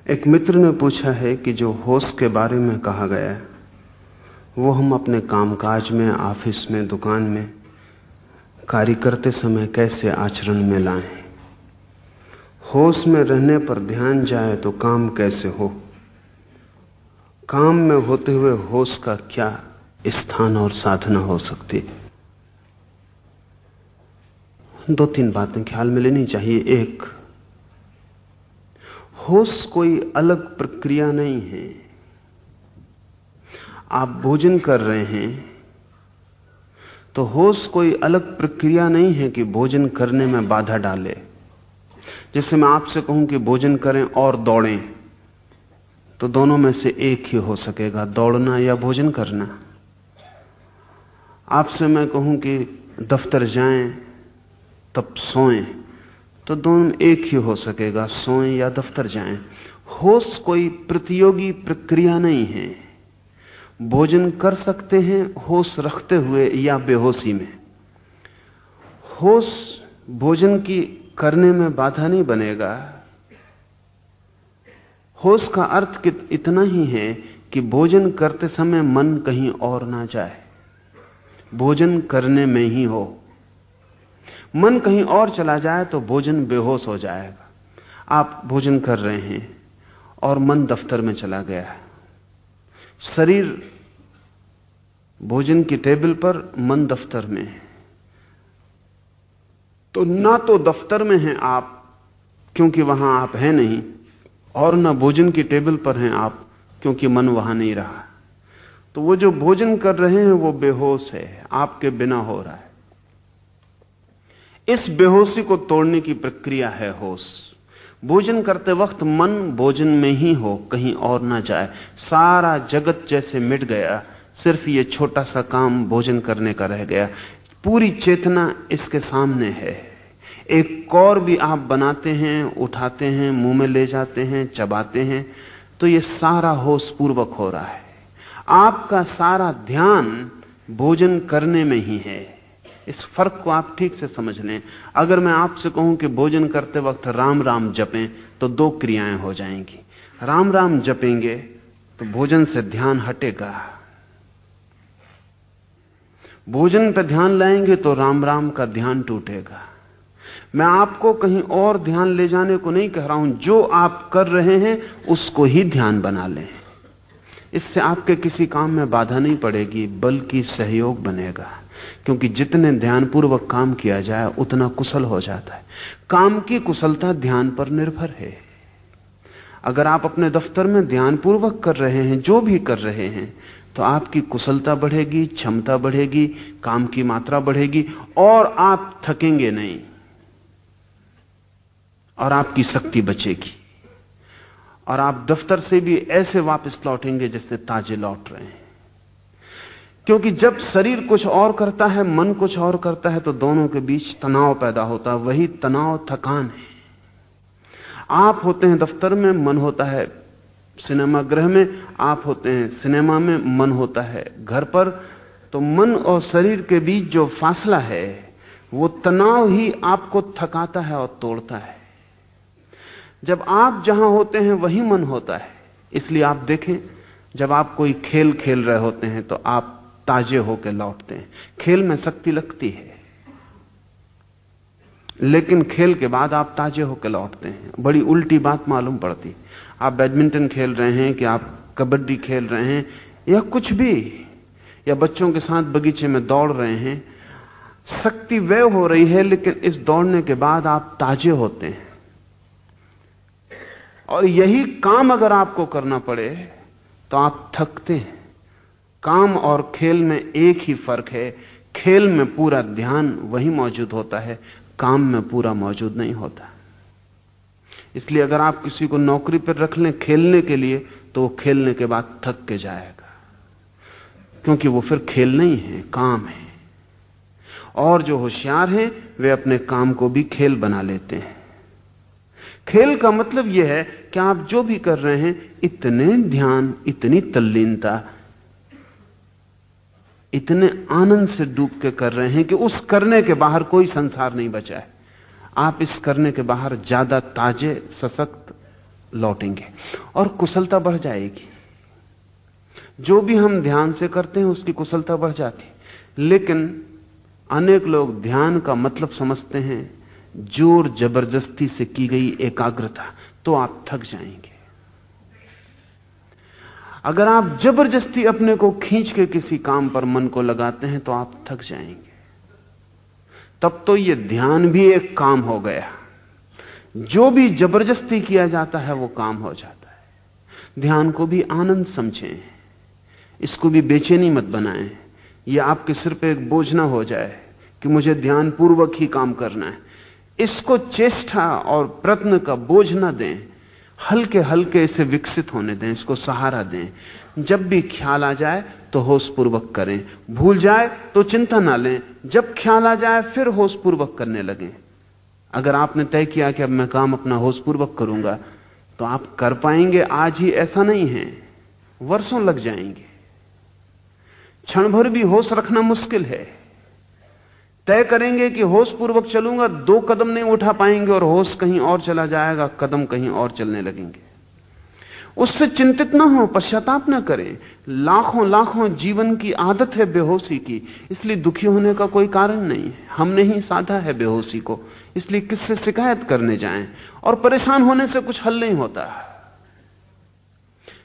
एक मित्र ने पूछा है कि जो होश के बारे में कहा गया है वो हम अपने कामकाज में, ऑफिस में, दुकान में कार्य करते समय कैसे आचरण में लाएं। होश में रहने पर ध्यान जाए तो काम कैसे हो। काम में होते हुए होश का क्या स्थान और साधना हो सकती है। 2-3 बातें ख्याल में लेनी चाहिए। एक, होश कोई अलग प्रक्रिया नहीं है। आप भोजन कर रहे हैं तो होश कोई अलग प्रक्रिया नहीं है कि भोजन करने में बाधा डाले। जैसे मैं आपसे कहूं कि भोजन करें और दौड़ें, तो दोनों में से एक ही हो सकेगा, दौड़ना या भोजन करना। आपसे मैं कहूं कि दफ्तर जाएं तब सोएं, तो दोनों एक ही हो सकेगा, सोएं या दफ्तर जाएं। होश कोई प्रतियोगी प्रक्रिया नहीं है। भोजन कर सकते हैं होश रखते हुए या बेहोशी में। होश भोजन की करने में बाधा नहीं बनेगा। होश का अर्थ इतना ही है कि भोजन करते समय मन कहीं और ना जाए, भोजन करने में ही हो। मन कहीं और चला जाए तो भोजन बेहोश हो जाएगा। आप भोजन कर रहे हैं और मन दफ्तर में चला गया है। शरीर भोजन की टेबल पर, मन दफ्तर में है, तो ना तो दफ्तर में हैं आप क्योंकि वहां आप हैं नहीं, और ना भोजन की टेबल पर हैं आप क्योंकि मन वहां नहीं रहा। तो वो जो भोजन कर रहे हैं वो बेहोश है, आपके बिना हो रहा है। इस बेहोशी को तोड़ने की प्रक्रिया है होश। भोजन करते वक्त मन भोजन में ही हो, कहीं और ना जाए। सारा जगत जैसे मिट गया, सिर्फ ये छोटा सा काम भोजन करने का रह गया। पूरी चेतना इसके सामने है। एक कौर भी आप बनाते हैं, उठाते हैं, मुंह में ले जाते हैं, चबाते हैं, तो ये सारा होश पूर्वक हो रहा है। आपका सारा ध्यान भोजन करने में ही है। इस फर्क को आप ठीक से समझ लें। अगर मैं आपसे कहूं कि भोजन करते वक्त राम राम जपें, तो 2 क्रियाएं हो जाएंगी। राम राम जपेंगे तो भोजन से ध्यान हटेगा, भोजन पर ध्यान लाएंगे तो राम राम का ध्यान टूटेगा। मैं आपको कहीं और ध्यान ले जाने को नहीं कह रहा हूं, जो आप कर रहे हैं उसको ही ध्यान बना लें। इससे आपके किसी काम में बाधा नहीं पड़ेगी, बल्कि सहयोग बनेगा। क्योंकि जितने ध्यानपूर्वक काम किया जाए उतना कुशल हो जाता है। काम की कुशलता ध्यान पर निर्भर है। अगर आप अपने दफ्तर में ध्यानपूर्वक कर रहे हैं, जो भी कर रहे हैं, तो आपकी कुशलता बढ़ेगी, क्षमता बढ़ेगी, काम की मात्रा बढ़ेगी, और आप थकेंगे नहीं, और आपकी शक्ति बचेगी, और आप दफ्तर से भी ऐसे वापस लौटेंगे जैसे ताजे लौट रहे हैं। क्योंकि जब शरीर कुछ और करता है, मन कुछ और करता है, तो दोनों के बीच तनाव पैदा होता है। वही तनाव थकान है। आप होते हैं दफ्तर में, मन होता है सिनेमा गृह में, आप होते हैं सिनेमा में, मन होता है घर पर। तो मन और शरीर के बीच जो फासला है, वो तनाव ही आपको थकाता है और तोड़ता है। जब आप जहां होते हैं वही मन होता है। इसलिए आप देखें, जब आप कोई खेल खेल रहे होते हैं तो आप ताजे होकर लौटते हैं। खेल में शक्ति लगती है, लेकिन खेल के बाद आप ताजे होकर लौटते हैं। बड़ी उल्टी बात मालूम पड़ती। आप बैडमिंटन खेल रहे हैं कि आप कबड्डी खेल रहे हैं या कुछ भी, या बच्चों के साथ बगीचे में दौड़ रहे हैं, शक्ति व्यय हो रही है, लेकिन इस दौड़ने के बाद आप ताजे होते हैं। और यही काम अगर आपको करना पड़े तो आप थकते हैं। काम और खेल में एक ही फर्क है, खेल में पूरा ध्यान वही मौजूद होता है, काम में पूरा मौजूद नहीं होता। इसलिए अगर आप किसी को नौकरी पर रख लें खेलने के लिए, तो वो खेलने के बाद थक के जाएगा, क्योंकि वो फिर खेल नहीं है, काम है। और जो होशियार हैं वे अपने काम को भी खेल बना लेते हैं। खेल का मतलब यह है कि आप जो भी कर रहे हैं, इतने ध्यान, इतनी तल्लीनता, इतने आनंद से डूब के कर रहे हैं कि उस करने के बाहर कोई संसार नहीं बचा है। आप इस करने के बाहर ज्यादा ताजे, सशक्त लौटेंगे और कुशलता बढ़ जाएगी। जो भी हम ध्यान से करते हैं उसकी कुशलता बढ़ जाती है। लेकिन अनेक लोग ध्यान का मतलब समझते हैं जोर जबरदस्ती से की गई एकाग्रता, तो आप थक जाएंगे। अगर आप जबरदस्ती अपने को खींच के किसी काम पर मन को लगाते हैं तो आप थक जाएंगे। तब तो यह ध्यान भी एक काम हो गया। जो भी जबरदस्ती किया जाता है वो काम हो जाता है। ध्यान को भी आनंद समझें, इसको भी बेचैनी मत बनाएं। यह आपके सिर पे एक बोझ ना हो जाए कि मुझे ध्यान पूर्वक ही काम करना है। इसको चेष्टा और प्रयत्न का बोझ ना दें, हल्के हल्के इसे विकसित होने दें, इसको सहारा दें। जब भी ख्याल आ जाए तो होश पूर्वक करें, भूल जाए तो चिंता ना लें। जब ख्याल आ जाए फिर होश पूर्वक करने लगें। अगर आपने तय किया कि अब मैं काम अपना होश पूर्वक करूंगा तो आप कर पाएंगे आज ही, ऐसा नहीं है, वर्षों लग जाएंगे। क्षण भर भी होश रखना मुश्किल है। तय करेंगे कि होश पूर्वक चलूंगा, 2 कदम नहीं उठा पाएंगे और होश कहीं और चला जाएगा, कदम कहीं और चलने लगेंगे। उससे चिंतित ना हो, पश्चाताप ना करें। लाखों लाखों जीवन की आदत है बेहोशी की, इसलिए दुखी होने का कोई कारण नहीं है। हमने ही साधा है बेहोशी को, इसलिए किससे शिकायत करने जाएं। और परेशान होने से कुछ हल नहीं होता।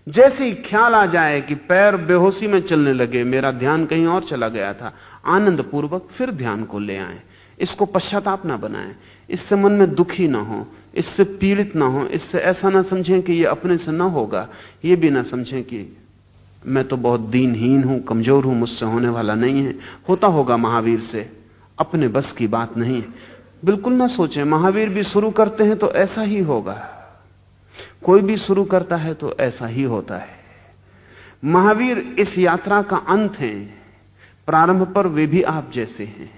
जैसे ही ख्याल आ जाए कि पैर बेहोशी में चलने लगे, मेरा ध्यान कहीं और चला गया था, आनंद पूर्वक फिर ध्यान को ले आएं। इसको पश्चाताप ना बनाएं, इससे मन में दुखी ना हो, इससे पीड़ित ना हो, इससे ऐसा ना समझें कि ये अपने से ना होगा, ये भी ना समझें कि मैं तो बहुत दीनहीन हूं, कमजोर हूं, मुझसे होने वाला नहीं है, होता होगा महावीर से, अपने बस की बात नहीं है। बिल्कुल ना सोचें। महावीर भी शुरू करते हैं तो ऐसा ही होगा, कोई भी शुरू करता है तो ऐसा ही होता है। महावीर इस यात्रा का अंत है, प्रारंभ पर वे भी आप जैसे हैं।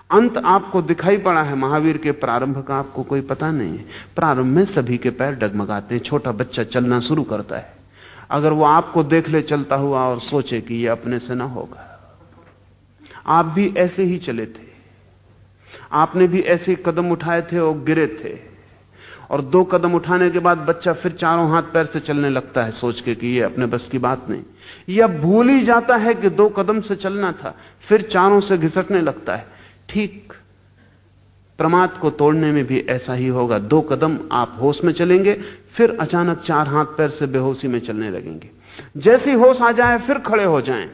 अंत आपको दिखाई पड़ा है, महावीर के प्रारंभ का आपको कोई पता नहीं है। प्रारंभ में सभी के पैर डगमगाते हैं। छोटा बच्चा चलना शुरू करता है, अगर वो आपको देख ले चलता हुआ और सोचे कि ये अपने से ना होगा। आप भी ऐसे ही चले थे, आपने भी ऐसे कदम उठाए थे और गिरे थे, और 2 कदम उठाने के बाद बच्चा फिर चारों हाथ पैर से चलने लगता है सोच के कि ये अपने बस की बात नहीं, या भूल ही जाता है कि 2 कदम से चलना था, फिर चारों से घिसटने लगता है। ठीक प्रमाद को तोड़ने में भी ऐसा ही होगा। 2 कदम आप होश में चलेंगे, फिर अचानक 4 हाथ पैर से बेहोशी में चलने लगेंगे। जैसे ही होश आ जाए फिर खड़े हो जाएं।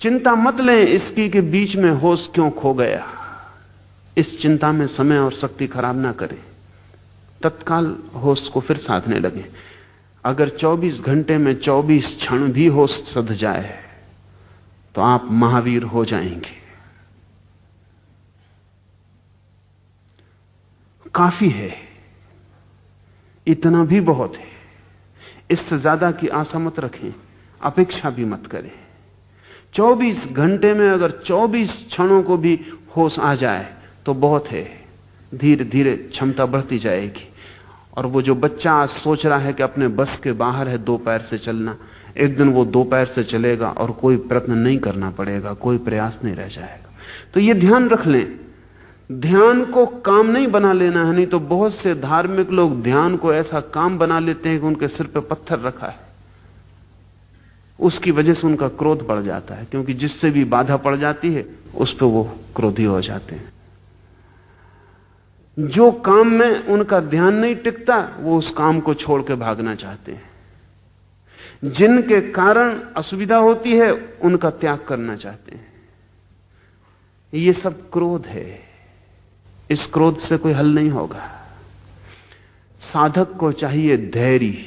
चिंता मत लें इसकी कि बीच में होश क्यों खो गया। इस चिंता में समय और शक्ति खराब ना करें, तत्काल होश को फिर साधने लगे। अगर 24 घंटे में 24 क्षण भी होश सध जाए तो आप महावीर हो जाएंगे। काफी है, इतना भी बहुत है। इससे ज्यादा की आशा मत रखें, अपेक्षा भी मत करें। 24 घंटे में अगर 24 क्षणों को भी होश आ जाए तो बहुत है। धीरे धीरे क्षमता बढ़ती जाएगी। और वो जो बच्चा आज सोच रहा है कि अपने बस के बाहर है 2 पैर से चलना, एक दिन वो 2 पैर से चलेगा और कोई प्रयत्न नहीं करना पड़ेगा, कोई प्रयास नहीं रह जाएगा। तो ये ध्यान रख लें, ध्यान को काम नहीं बना लेना है। नहीं तो बहुत से धार्मिक लोग ध्यान को ऐसा काम बना लेते हैं कि उनके सिर पे पत्थर रखा है, उसकी वजह से उनका क्रोध बढ़ जाता है, क्योंकि जिससे भी बाधा पड़ जाती है उस पर वो क्रोधी हो जाते हैं। जो काम में उनका ध्यान नहीं टिकता वो उस काम को छोड़ के भागना चाहते हैं। जिनके कारण असुविधा होती है उनका त्याग करना चाहते हैं। ये सब क्रोध है, इस क्रोध से कोई हल नहीं होगा। साधक को चाहिए धैर्य,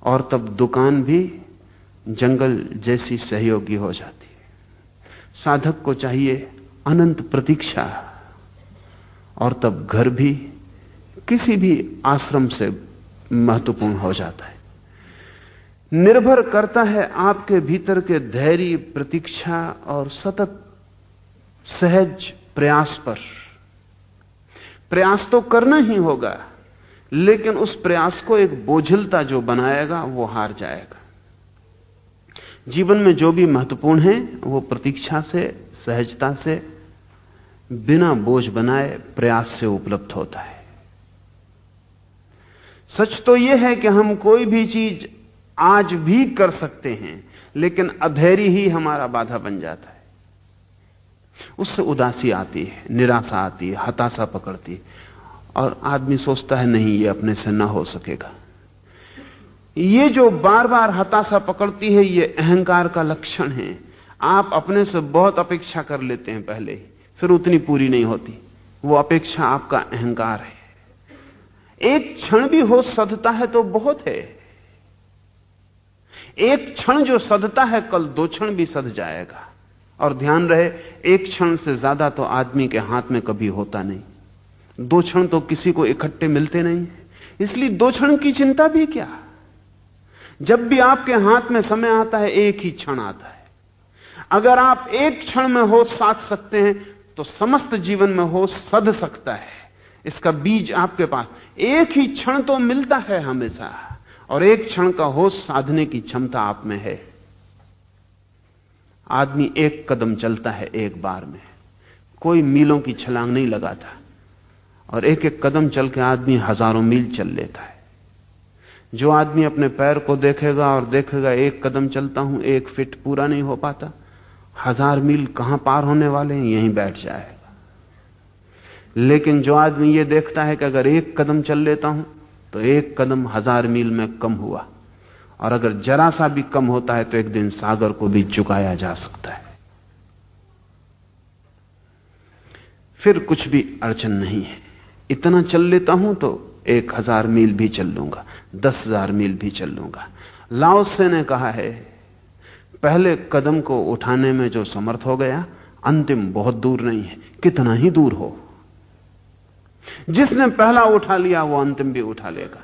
और तब दुकान भी जंगल जैसी सहयोगी हो जाती है। साधक को चाहिए अनंत प्रतीक्षा, और तब घर भी किसी भी आश्रम से महत्वपूर्ण हो जाता है। निर्भर करता है आपके भीतर के धैर्य, प्रतीक्षा और सतत सहज प्रयास पर। प्रयास तो करना ही होगा, लेकिन उस प्रयास को एक बोझिलता जो बनाएगा वो हार जाएगा। जीवन में जो भी महत्वपूर्ण है वो प्रतीक्षा से, सहजता से, बिना बोझ बनाए प्रयास से उपलब्ध होता है। सच तो यह है कि हम कोई भी चीज आज भी कर सकते हैं, लेकिन अधैर्य ही हमारा बाधा बन जाता है। उससे उदासी आती है, निराशा आती है, हताशा पकड़ती है, और आदमी सोचता है नहीं, ये अपने से ना हो सकेगा। ये जो बार बार हताशा पकड़ती है, ये अहंकार का लक्षण है। आप अपने से बहुत अपेक्षा कर लेते हैं पहले ही, फिर उतनी पूरी नहीं होती। वो अपेक्षा आपका अहंकार है। एक क्षण भी होश सधता है तो बहुत है। एक क्षण जो सधता है, कल 2 क्षण भी सध जाएगा। और ध्यान रहे, 1 क्षण से ज्यादा तो आदमी के हाथ में कभी होता नहीं। 2 क्षण तो किसी को इकट्ठे मिलते नहीं, इसलिए 2 क्षण की चिंता भी क्या। जब भी आपके हाथ में समय आता है, एक ही क्षण आता है। अगर आप 1 क्षण में होश साध सकते हैं तो समस्त जीवन में होश सध सकता है। इसका बीज आपके पास, एक ही क्षण तो मिलता है हमेशा, और 1 क्षण का होश साधने की क्षमता आप में है। आदमी 1 कदम चलता है एक बार में, कोई मीलों की छलांग नहीं लगाता, और 1-1 कदम चल के आदमी हजारों मील चल लेता है। जो आदमी अपने पैर को देखेगा और देखेगा 1 कदम चलता हूं, 1 फीट पूरा नहीं हो पाता, 1000 मील कहां पार होने वाले हैं, यहीं बैठ जाएगा। लेकिन जो आदमी ये देखता है कि अगर 1 कदम चल लेता हूं तो 1 कदम 1000 मील में कम हुआ, और अगर जरा सा भी कम होता है तो एक दिन सागर को भी चुकाया जा सकता है। फिर कुछ भी अड़चन नहीं है। इतना चल लेता हूं तो 1000 मील भी चल लूंगा, 10,000 मील भी चल लूंगा। लाओ त्से ने कहा है, पहले कदम को उठाने में जो समर्थ हो गया, अंतिम बहुत दूर नहीं है, कितना ही दूर हो। जिसने पहला उठा लिया वो अंतिम भी उठा लेगा।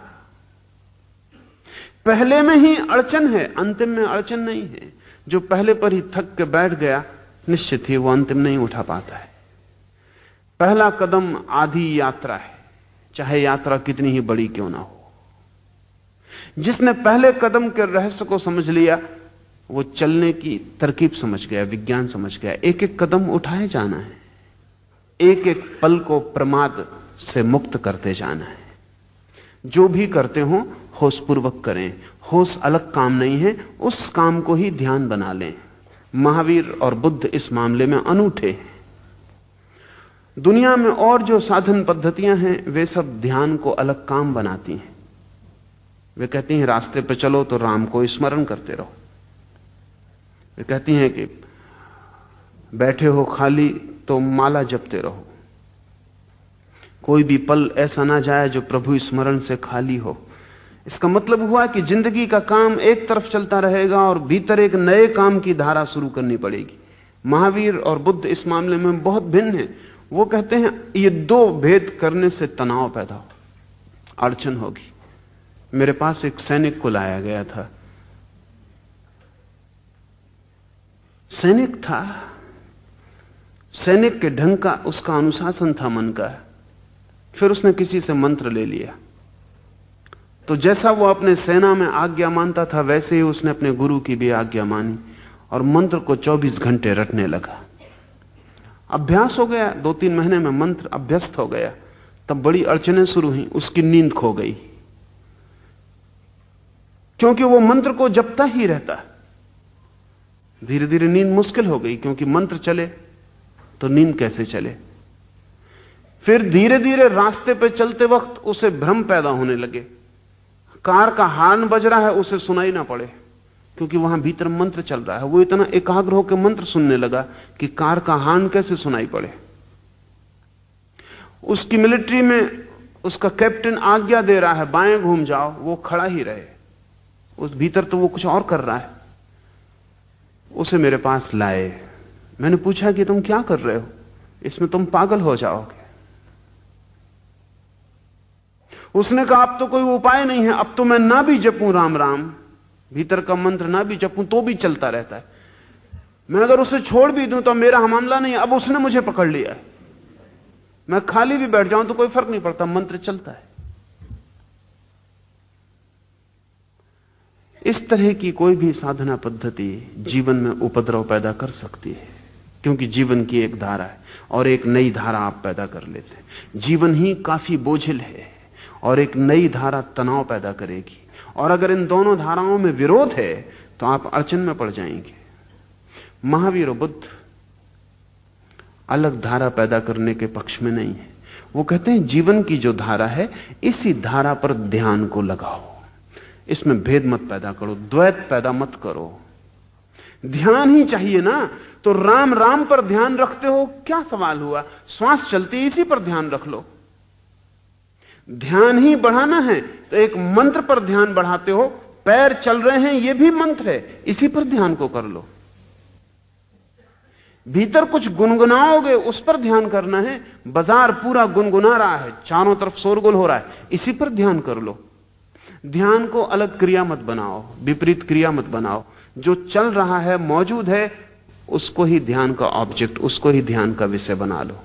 पहले में ही अड़चन है, अंतिम में अड़चन नहीं है। जो पहले पर ही थक के बैठ गया, निश्चित ही वो अंतिम नहीं उठा पाता है। पहला कदम आधी यात्रा है, चाहे यात्रा कितनी ही बड़ी क्यों ना हो। जिसने पहले कदम के रहस्य को समझ लिया, वो चलने की तरकीब समझ गया, विज्ञान समझ गया। 1-1 कदम उठाए जाना है, 1-1 पल को प्रमाद से मुक्त करते जाना है। जो भी करते हो होशपूर्वक करें। होश अलग काम नहीं है, उस काम को ही ध्यान बना लें। महावीर और बुद्ध इस मामले में अनूठे हैं। दुनिया में और जो साधन पद्धतियां हैं, वे सब ध्यान को अलग काम बनाती हैं। वे कहती हैं रास्ते पर चलो तो राम को स्मरण करते रहो। वे कहती हैं कि बैठे हो खाली तो माला जपते रहो। कोई भी पल ऐसा ना जाए जो प्रभु स्मरण से खाली हो। इसका मतलब हुआ कि जिंदगी का काम एक तरफ चलता रहेगा और भीतर एक नए काम की धारा शुरू करनी पड़ेगी। महावीर और बुद्ध इस मामले में बहुत भिन्न हैं। वो कहते हैं ये 2 भेद करने से तनाव पैदा हो, अड़चन होगी। मेरे पास एक सैनिक को लाया गया था। सैनिक था, सैनिक के ढंग का उसका अनुशासन था मन का। फिर उसने किसी से मंत्र ले लिया, तो जैसा वो अपने सेना में आज्ञा मानता था, वैसे ही उसने अपने गुरु की भी आज्ञा मानी और मंत्र को 24 घंटे रटने लगा। अभ्यास हो गया, 2-3 महीने में मंत्र अभ्यस्त हो गया। तब बड़ी अड़चनें शुरू हुई। उसकी नींद खो गई, क्योंकि वो मंत्र को जपता ही रहता। धीरे धीरे नींद मुश्किल हो गई, क्योंकि मंत्र चले तो नींद कैसे चले। फिर धीरे धीरे रास्ते पे चलते वक्त उसे भ्रम पैदा होने लगे। कार का हॉर्न बज रहा है, उसे सुनाई ना पड़े, क्योंकि वहां भीतर मंत्र चल रहा है। वो इतना एकाग्र होकर मंत्र सुनने लगा कि कार का हॉर्न कैसे सुनाई पड़े। उसकी मिलिट्री में उसका कैप्टन आज्ञा दे रहा है बाएं घूम जाओ, वो खड़ा ही रहे। उस भीतर तो वो कुछ और कर रहा है। उसे मेरे पास लाए। मैंने पूछा कि तुम क्या कर रहे हो, इसमें तुम पागल हो जाओगे। उसने कहा अब तो कोई उपाय नहीं है, अब तो मैं ना भी जपूं राम राम, भीतर का मंत्र ना भी जपूं तो भी चलता रहता है। मैं अगर उसे छोड़ भी दूं तो मेरा मामला नहीं है। अब उसने मुझे पकड़ लिया है, मैं खाली भी बैठ जाऊं तो कोई फर्क नहीं पड़ता, मंत्र चलता है। इस तरह की कोई भी साधना पद्धति जीवन में उपद्रव पैदा कर सकती है, क्योंकि जीवन की एक धारा है और एक नई धारा आप पैदा कर लेते हैं। जीवन ही काफी बोझिल है और एक नई धारा तनाव पैदा करेगी। और अगर इन दोनों धाराओं में विरोध है तो आप अड़चन में पड़ जाएंगे। महावीर और बुद्ध अलग धारा पैदा करने के पक्ष में नहीं है। वो कहते हैं जीवन की जो धारा है, इसी धारा पर ध्यान को लगाओ, इसमें भेद मत पैदा करो, द्वैत पैदा मत करो। ध्यान ही चाहिए ना, तो राम राम पर ध्यान रखते हो, क्या सवाल हुआ? श्वास चलती इसी पर ध्यान रख लो। ध्यान ही बढ़ाना है तो एक मंत्र पर ध्यान बढ़ाते हो, पैर चल रहे हैं ये भी मंत्र है, इसी पर ध्यान को कर लो। भीतर कुछ गुनगुनाओगे, उस पर ध्यान करना है। बाजार पूरा गुनगुना रहा है, चारों तरफ शोरगुल हो रहा है, इसी पर ध्यान कर लो। ध्यान को अलग क्रिया मत बनाओ, विपरीत क्रिया मत बनाओ। जो चल रहा है, मौजूद है, उसको ही ध्यान का ऑब्जेक्ट, उसको ही ध्यान का विषय बना लो।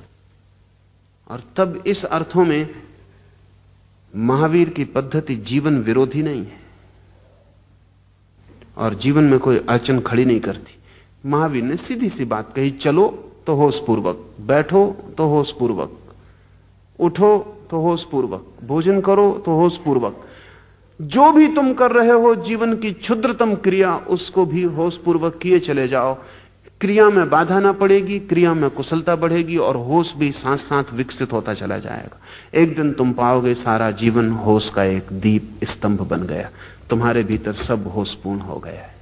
और तब इस अर्थों में महावीर की पद्धति जीवन विरोधी नहीं है और जीवन में कोई अड़चन खड़ी नहीं करती। महावीर ने सीधी सी बात कही, चलो तो होश पूर्वक, बैठो तो होश पूर्वक, उठो तो होश पूर्वक, भोजन करो तो होश पूर्वक। जो भी तुम कर रहे हो जीवन की क्षुद्रतम क्रिया, उसको भी होश पूर्वक किए चले जाओ। क्रिया में बाधा ना पड़ेगी, क्रिया में कुशलता बढ़ेगी और होश भी साथ साथ विकसित होता चला जाएगा। एक दिन तुम पाओगे सारा जीवन होश का एक दीप स्तंभ बन गया, तुम्हारे भीतर सब होशपूर्ण हो गया है।